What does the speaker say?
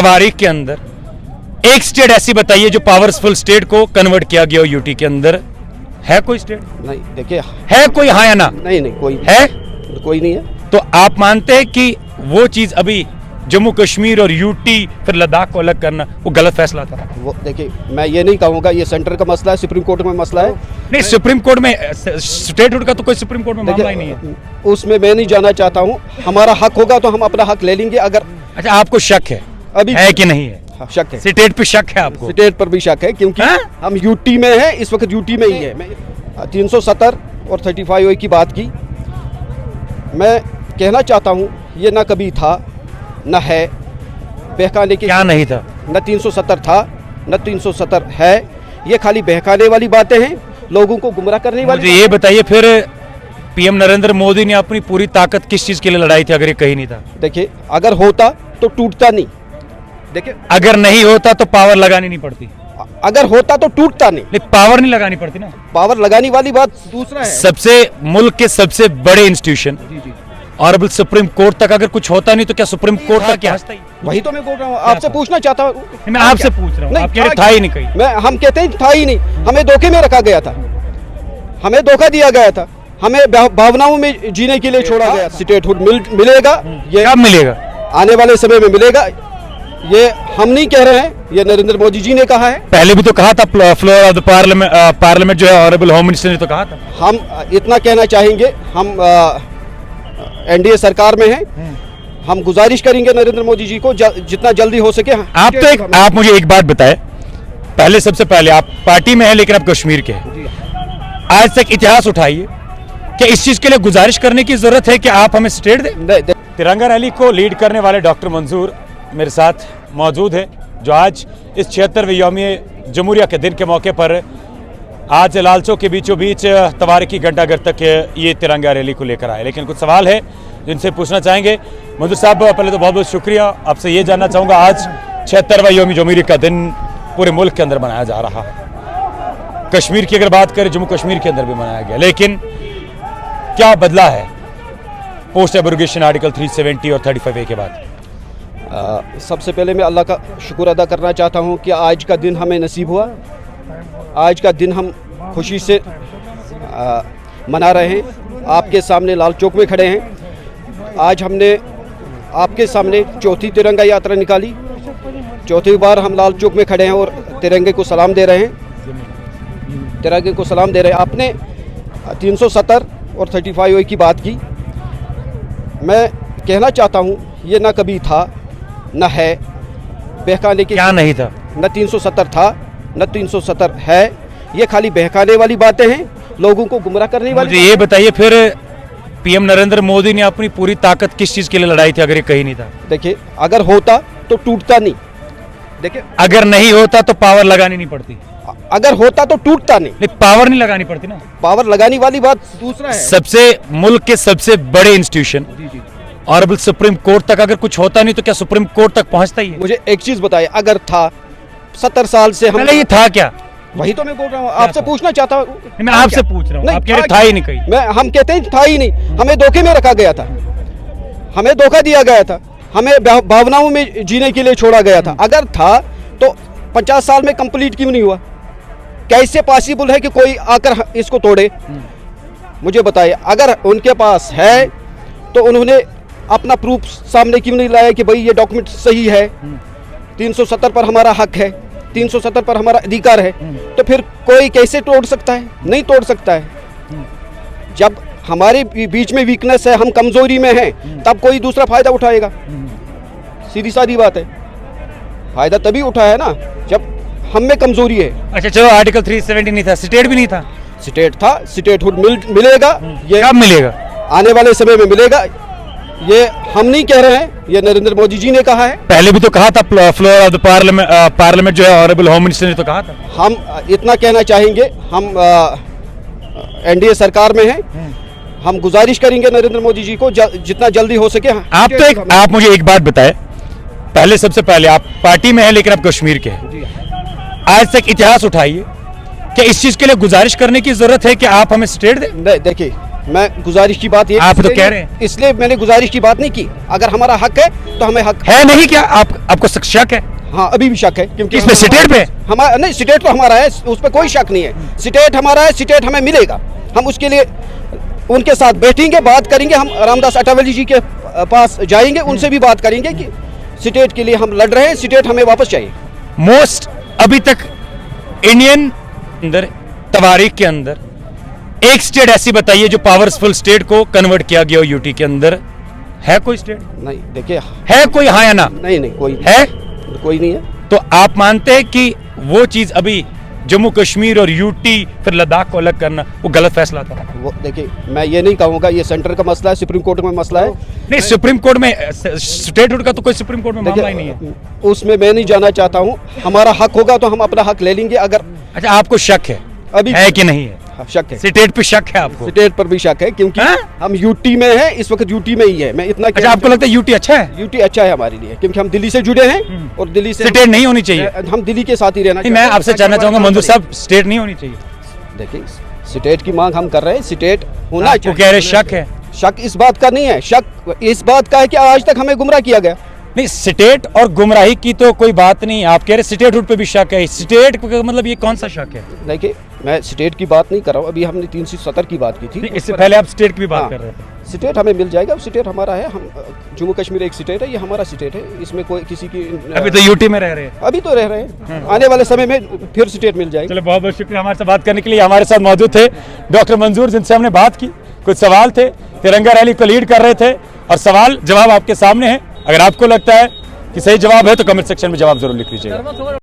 तारीख के अंदर एक स्टेट ऐसी बताइए जो पावरफुल स्टेट को कन्वर्ट किया गया हो यूटी के अंदर, है कोई स्टेट? नहीं, देखिए है कोई, हाँ या ना? नहीं कोई है, कोई नहीं है। तो आप मानते हैं कि वो चीज अभी जम्मू कश्मीर और यूटी फिर लद्दाख को अलग करना वो गलत फैसला था? वो देखिए, मैं ये नहीं कहूँगा, ये सेंटर का मसला है, सुप्रीम कोर्ट में मसला है। नहीं, सुप्रीम कोर्ट में स्टेटहुड का तो कोई सुप्रीम कोर्ट में मामला ही नहीं है। उसमें मैं नहीं जाना चाहता हूँ। हमारा हक होगा तो हम अपना हक ले लेंगे। अगर अच्छा, आपको शक है अभी है कि नहीं है? हाँ, शक है। स्टेट पे शक है आपको? स्टेट पर भी शक है क्योंकि हम यूटी में हैं, इस वक्त यूटी में ही है। मैं 370 और 35A की बात की। मैं कहना चाहता हूँ ये ना कभी था न है, बहकाने के क्या नहीं था? न 370 था न 370 है। ये खाली बहकाने वाली बातें हैं, लोगों को गुमराह करने वाली। मुझे ये बताइए फिर पीएम नरेंद्र मोदी ने अपनी पूरी ताकत किस चीज के लिए लड़ाई थी अगर ये कहीं नहीं था? देखिए, अगर होता तो टूटता नहीं। देखिए, अगर नहीं होता तो पावर लगानी नहीं पड़ती। अगर होता तो टूटता नहीं। पावर नहीं लगानी पड़ती ना। पावर लगाने वाली बात दूसरा है। सबसे मुल्क के सबसे बड़े इंस्टीट्यूशन ऑनरेबल सुप्रीम कोर्ट तक अगर कुछ होता नहीं तो क्या सुप्रीम कोर्ट तक क्या? वही तो मैं बोल रहा हूँ, आपसे पूछना चाहता हूँ। मैं आपसे पूछ रहा हूँ, आप कह रहे था ही नहीं कहीं। हम कहते हैं था ही नहीं, हमें धोखे में रखा गया था, हमें धोखा दिया गया था, हमें भावनाओं में जीने के लिए छोड़ा गया। स्टेटहुड मिलेगा, ये कब मिलेगा? आने वाले समय में मिलेगा। ये हम नहीं कह रहे हैं, ये नरेंद्र मोदी जी ने कहा है। पहले भी तो कहा था, फ्लोर ऑफ द पार्लियामेंट जो है ऑनरेबल होम मिनिस्टर ने तो कहा था। हम इतना कहना चाहेंगे, हम एनडीए सरकार में हैं, हम गुजारिश करेंगे नरेंद्र मोदी जी को जितना जल्दी हो सके। आप मुझे एक बात बताएं, पहले सबसे पहले आप पार्टी में हैं लेकिन आप कश्मीर के हैं। आज तक इतिहास उठाइए, क्या इस चीज के लिए गुजारिश करने की जरूरत है कि आप हमें स्टेट दें? तिरंगा रैली को लीड करने वाले डॉक्टर मंजूर मेरे साथ मौजूद है, जो आज इस 76वें यौमिए जमहूरिया के दिन के मौके पर आज लाल चौक के बीचों बीच तवारीखी घंटाघर तक ये तिरंगा रैली को लेकर आए। लेकिन कुछ सवाल है जिनसे पूछना चाहेंगे। मंजूर साहब, पहले तो बहुत बहुत शुक्रिया। आपसे ये जानना चाहूँगा, आज 76वां यौम जमहूरिया का दिन पूरे मुल्क के अंदर मनाया जा रहा है। कश्मीर की अगर बात करें, जम्मू कश्मीर के अंदर भी मनाया गया, लेकिन क्या बदला है पोस्ट एब्रोगेशन आर्टिकल 370 और 35A के बाद? सबसे पहले मैं अल्लाह का शुक्र अदा करना चाहता हूँ कि आज का दिन हमें नसीब हुआ। आज का दिन हम खुशी से मना रहे हैं। आपके सामने लाल चौक में खड़े हैं। आज हमने आपके सामने चौथी तिरंगा यात्रा निकाली। चौथी बार हम लाल चौक में खड़े हैं और तिरंगे को सलाम दे रहे हैं। तिरंगे को सलाम दे रहे हैं। आपने 370 और 35A की बात की। मैं कहना चाहता हूँ ये ना कभी था न है, बहकाने के क्या नहीं था? न 370 था न 370 है। ये खाली बहकाने वाली बातें हैं, लोगों को गुमराह करने वाली। मुझे ये बताइए फिर पीएम नरेंद्र मोदी ने अपनी पूरी ताकत किस चीज के लिए लड़ाई थी अगर ये कहीं नहीं था? देखिए, अगर होता तो टूटता नहीं। देखिए, अगर नहीं होता तो पावर लगानी नहीं पड़ती। अगर होता तो टूटता नहीं। पावर नहीं लगानी पड़ती ना। पावर लगाने वाली बात दूसरा है। सबसे मुल्क के सबसे बड़े इंस्टीट्यूशन ऑनरेबल सुप्रीम कोर्ट तक अगर कुछ होता नहीं तो क्या सुप्रीम कोर्ट तक पहुंचता ही है? मुझे एक चीज बताइए, अगर था 70 साल से हम, ये था क्या? वही तो मैं बोल रहा हूँ, आपसे पूछना चाहता हूँ। मैं आपसे पूछ रहा हूँ, आप कह रहे था ही नहीं कहीं। हम कहते हैं था ही नहीं, हमें धोखे में रखा गया था, हमें धोखा दिया गया था, हमें भावनाओं में जीने के लिए छोड़ा गया था। अगर था तो 50 साल में कंप्लीट क्यों नहीं हुआ? कैसे पॉसिबल है कि कोई आकर इसको तोड़े? मुझे बताइए, अगर उनके पास है तो उन्होंने अपना प्रूफ सामने क्यों नहीं लाया कि भाई ये डॉक्यूमेंट सही है, 370 पर हमारा हक है, 370 पर हमारा अधिकार है। तो फिर कोई कैसे तोड़ सकता है? नहीं तोड़ सकता है। जब हमारे बीच में वीकनेस है, हम कमजोरी में हैं, तब कोई दूसरा फायदा उठाएगा। सीधी सादी बात है। फायदा तभी उठाया ना जब हम में कमजोरी है। अच्छा चलो, आर्टिकल 370 नहीं था, स्टेट भी नहीं था। स्टेट था, स्टेटहुड मिलेगा, ये कब मिलेगा? आने वाले समय में मिलेगा। ये हम नहीं कह रहे हैं, ये नरेंद्र मोदी जी ने कहा है। पहले भी तो कहा था, फ्लोर ऑफ द पार्लियामेंट जो है ऑनरेबल होम मिनिस्टर ने तो कहा था। हम इतना कहना चाहेंगे, हम एनडीए सरकार में हैं, हम गुजारिश करेंगे नरेंद्र मोदी जी को जितना जल्दी हो सके। आप मुझे एक बात बताएं, पहले सबसे पहले आप पार्टी में हैं लेकिन आप कश्मीर के हैं। आज तक इतिहास उठाइए, क्या इस चीज के लिए गुजारिश करने की जरूरत है कि आप हमें स्टेट दें? देखिए, मैं गुजारिश की बात ये आप तो कह रहे हैं। इसलिए मैंने गुजारिश की बात नहीं की। अगर हमारा हक है तो हमें हक है नहीं क्या? आपको शक है? हाँ, अभी भी शक है, क्योंकि किसमें? स्टेट पे? हमारा नहीं, स्टेट तो हमारा है, उस पर कोई शक नहीं है। स्टेट हमारा है, स्टेट हमें मिलेगा। हम उसके लिए उनके साथ बैठेंगे, बात करेंगे। हम रामदास अठावले जी के पास जाएंगे, उनसे भी बात करेंगे कि स्टेट के लिए हम लड़ रहे हैं, स्टेट हमें वापस चाहिए। मोस्ट अभी तक इंडियन अंदर तवारीख के अंदर एक स्टेट ऐसी बताइए जो पावरफुल स्टेट को कन्वर्ट किया गया हो यूटी के अंदर, है कोई स्टेट? नहीं, देखिए, है कोई? हाँ या ना? नहीं, कोई है? कोई नहीं है। तो आप मानते हैं कि वो चीज अभी जम्मू कश्मीर और यूटी फिर लद्दाख को अलग करना वो गलत फैसला था? वो देखिए, मैं ये नहीं कहूँगा, ये सेंटर का मसला है, सुप्रीम कोर्ट में मसला है। नहीं, सुप्रीम कोर्ट में स्टेटहुड का तो कोई सुप्रीम कोर्ट में मामला ही नहीं है। उसमें मैं नहीं जाना चाहता हूँ। हमारा हक होगा तो हम अपना हक ले लेंगे। अगर अच्छा, आपको शक है अभी है कि नहीं है? शक है, स्टेट पे शक है आपको? स्टेट पर भी शक है, क्योंकि हाँ? हम यूटी में हैं, इस वक्त यूटी में ही है। मैं इतना अच्छा, आपको लगता है यूटी अच्छा है? यूटी अच्छा है हमारे लिए, क्योंकि हम दिल्ली से जुड़े हैं और दिल्ली से स्टेट नहीं होनी चाहिए? हम दिल्ली के साथ ही रहना नहीं, मैं चाहते हैं, आपसे ताकि जानना हमारा चाहूंगा काम मंजूर चले। साहब, स्टेट नहीं होनी चाहिए? देखिए, स्टेट की मांग हम कर रहे हैं, स्टेट होना आपको कह रहे शक है? शक इस बात का नहीं है, शक इस बात का है कि आज तक हमें गुमराह किया गया। नहीं, स्टेट और गुमराही की तो कोई बात नहीं। आप कह रहे स्टेटहुड पे भी शक है। स्टेट का मतलब ये कौन सा शक है? देखिए, मैं स्टेट की बात नहीं कर रहा हूँ, अभी हमने 370 की बात की थी। नहीं, इससे पहले आप स्टेट की भी बात हाँ, कर रहे थे। स्टेट हमें मिल जाएगा, स्टेट हमारा है। हम जम्मू कश्मीर एक स्टेट है, ये हमारा स्टेट है, इसमें कोई किसी की अभी तो यूटी में रह रहे हैं। अभी तो रह रहे हैं, आने वाले समय में फिर स्टेट मिल जाएगी। चलो, बहुत बहुत शुक्रिया हमारे साथ बात करने के लिए। हमारे साथ मौजूद थे डॉक्टर मंजूर, जिनसे हमने बात की। कुछ सवाल थे, तिरंगा रैली को लीड कर रहे थे और सवाल जवाब आपके सामने है। अगर आपको लगता है कि सही जवाब है तो कमेंट सेक्शन में जवाब जरूर लिख लीजिएगा।